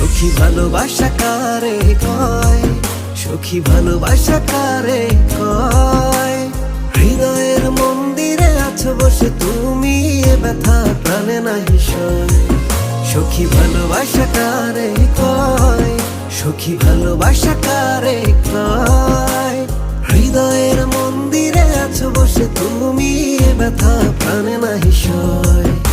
সখী ভালোবাসা কারে কয়, সখী ভালোবাসা কারে কয়। হৃদয়ের মন্দিরে আছো বসে তুমি, এ ব্যথা প্রাণে নাহি সয়। সখী ভালোবাসা কারে কয়, সখী ভালোবাসা কারে কয়। হৃদয়ের মন্দিরে আছো বসে তুমি, এ ব্যথা প্রাণে নাহি সয়।